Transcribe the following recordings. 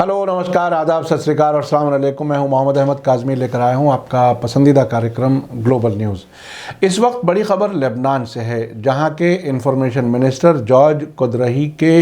Hello, नमस्कार, आदाब, सत श्री अकाल और अस्सलाम वालेकुम। मैं हूं मोहम्मद अहमद काज़मी, लेकर आया हूं आपका पसंदीदा कार्यक्रम ग्लोबल न्यूज़। इस वक्त बड़ी ख़बर लेबनान से है, जहां के इंफॉर्मेशन मिनिस्टर जॉर्ज कुदरही के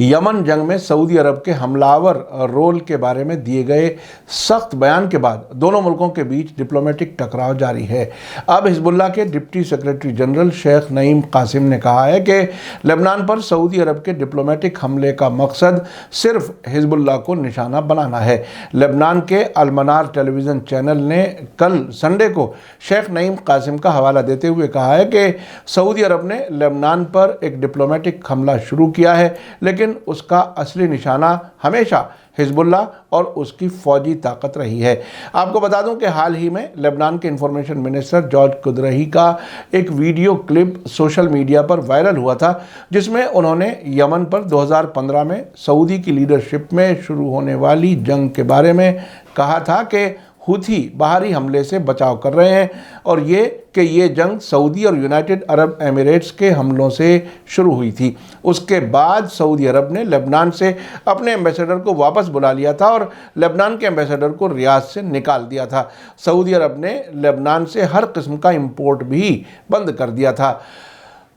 यमन जंग में सऊदी अरब के हमलावर रोल के बारे में दिए गए सख्त बयान के बाद दोनों मुल्कों के बीच डिप्लोमेटिक टकराव जारी है। अब हिजबुल्लाह के deputy secretary general Sheikh Naim Qassem ने कहा है कि लेबनान पर सऊदी अरब के डिप्लोमेटिक हमले का मकसद सिर्फ हिजबुल्लाह को निशाना बनाना है। लेबनान के अलमनार टेलीविज़न चैनल ने कल संडे को शेख नईम कासिम का हवाला देते हुए कहा है कि सऊदी अरब ने लेबनान पर एक डिप्लोमेटिक हमला शुरू किया है, लेकिन उसका असली निशाना हमेशा हिजबुल्लाह और उसकी फ़ौजी ताकत रही है। आपको बता दूं कि हाल ही में लेबनान के इंफॉर्मेशन मिनिस्टर जॉर्ज कुदरही का एक वीडियो क्लिप सोशल मीडिया पर वायरल हुआ था, जिसमें उन्होंने यमन पर 2015 में सऊदी की लीडरशिप में शुरू होने वाली जंग के बारे में कहा था कि हुथी बाहरी हमले से बचाव कर रहे हैं और ये जंग सऊदी और यूनाइटेड अरब एमिरेट्स के हमलों से शुरू हुई थी। उसके बाद सऊदी अरब ने लेबनान से अपने एम्बेसडर को वापस बुला लिया था और लेबनान के एम्बेसडर को रियाद से निकाल दिया था। सऊदी अरब ने लेबनान से हर किस्म का इंपोर्ट भी बंद कर दिया था।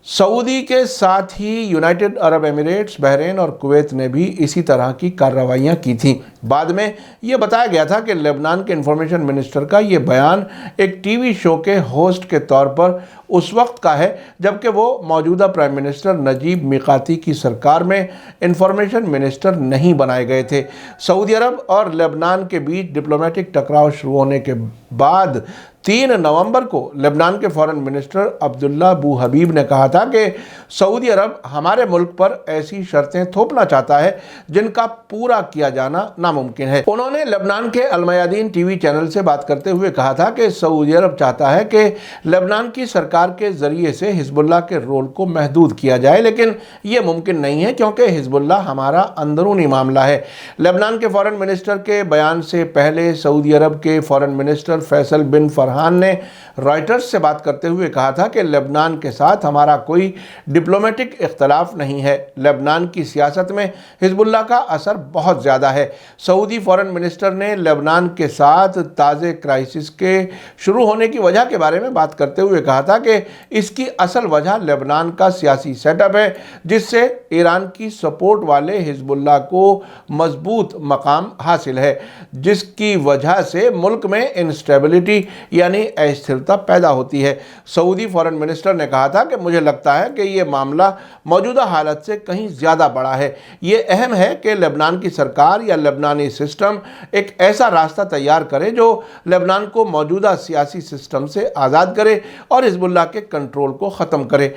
सऊदी के साथ ही यूनाइटेड अरब एमिरेट्स, बहरीन और कुवैत ने भी इसी तरह की कार्रवाइयाँ की थी। बाद में ये बताया गया था कि लेबनान के इंफॉर्मेशन मिनिस्टर का ये बयान एक टीवी शो के होस्ट के तौर पर उस वक्त का है जबकि वो मौजूदा प्राइम मिनिस्टर नजीब मिकाती की सरकार में इंफॉर्मेशन मिनिस्टर नहीं बनाए गए थे। सऊदी अरब और लेबनान के बीच डिप्लोमेटिक टकराव शुरू होने के बाद 3 नवंबर को लेबनान के फॉरेन मिनिस्टर अब्दुल्ला बू हबीब ने कहा था कि सऊदी अरब हमारे मुल्क पर ऐसी शर्तें थोपना चाहता है जिनका पूरा किया जाना नामुमकिन है। उन्होंने लेबनान के अलमयादीन टीवी चैनल से बात करते हुए कहा था कि सऊदी अरब चाहता है कि लेबनान की सरकार के ज़रिए से हिजबुल्लाह के रोल को महदूद किया जाए, लेकिन ये मुमकिन नहीं है क्योंकि हिजबुल्लाह हमारा अंदरूनी मामला है। लेबनान के फॉरेन मिनिस्टर के बयान से पहले सऊदी अरब के फॉरेन मिनिस्टर फैसल बिन फरहान ने रॉयटर्स से बात करते हुए कहा था कि लेबनान के साथ हमारा कोई डिप्लोमेटिक इख्तलाफ नहीं है। लेबनान की सियासत में हिजबुल्लाह का असर बहुत ज़्यादा है। सऊदी फॉरेन मिनिस्टर ने लेबनान के साथ ताज़े क्राइसिस के शुरू होने की वजह के बारे में बात करते हुए कहा था कि इसकी असल वजह लेबनान का सियासी सेटअप है, जिससे ईरान की सपोर्ट वाले हिजबुल्लाह को मजबूत मकाम हासिल है, जिसकी वजह से मुल्क में इंस्टेबिलिटी यानी अस्थिरता पैदा होती है। सऊदी फॉरेन मिनिस्टर ने कहा था कि मुझे लगता है कि ये मामला मौजूदा हालत से कहीं ज़्यादा बड़ा है। ये अहम है कि लेबनान की सरकार या लेबनानी सिस्टम एक ऐसा रास्ता तैयार करे जो लेबनान को मौजूदा सियासी सिस्टम से आज़ाद करे और हिजबुल्लाह के कंट्रोल को ख़त्म करे।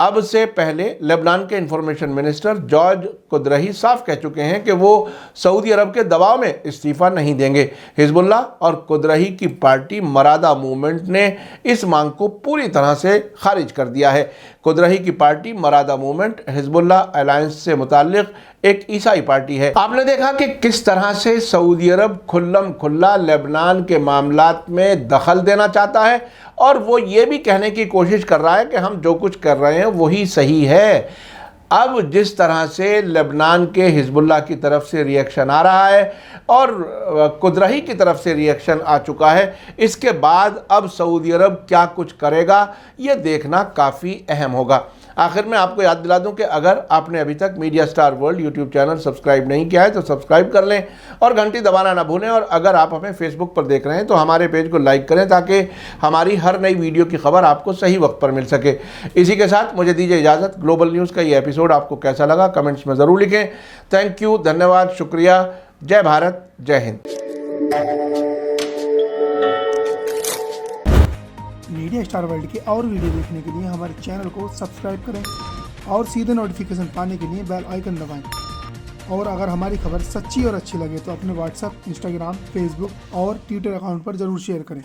अब से पहले लेबनान के इंफॉर्मेशन मिनिस्टर जॉर्ज कुदरही साफ कह चुके हैं कि वो सऊदी अरब के दबाव में इस्तीफ़ा नहीं देंगे। हिजबुल्लाह और कुदरही की पार्टी मरादा मूवमेंट ने इस मांग को पूरी तरह से खारिज कर दिया है। कुदरही की पार्टी मरादा मूवमेंट हिजबुल्लाह अलायंस से मुताल्लिक एक ईसाई पार्टी है। आपने देखा कि किस तरह से सऊदी अरब खुल्लम खुल्ला लेबनान के मामलात में दखल देना चाहता है और वो ये भी कहने की कोशिश कर रहा है कि हम जो कुछ कर रहे हैं वही सही है। अब जिस तरह से लेबनान के हिजबुल्लाह की तरफ से रिएक्शन आ रहा है और कुदरही की तरफ से रिएक्शन आ चुका है, इसके बाद अब सऊदी अरब क्या कुछ करेगा ये देखना काफ़ी अहम होगा। आखिर में आपको याद दिला दूं कि अगर आपने अभी तक media star world YouTube channel subscribe नहीं किया है तो सब्सक्राइब कर लें और घंटी दबाना ना भूलें। और अगर आप हमें फेसबुक पर देख रहे हैं तो हमारे पेज को लाइक करें ताकि हमारी हर नई वीडियो की खबर आपको सही वक्त पर मिल सके। इसी के साथ मुझे दीजिए इजाज़त। ग्लोबल न्यूज़ का ये एपिसोड आपको कैसा लगा कमेंट्स में ज़रूर लिखें। थैंक यू, धन्यवाद, शुक्रिया। जय भारत, जय हिंद। मीडिया स्टार वर्ल्ड के और वीडियो देखने के लिए हमारे चैनल को सब्सक्राइब करें और सीधे नोटिफिकेशन पाने के लिए बेल आइकन दबाएं। और अगर हमारी खबर सच्ची और अच्छी लगे तो अपने व्हाट्सएप, इंस्टाग्राम, फेसबुक और ट्विटर अकाउंट पर ज़रूर शेयर करें।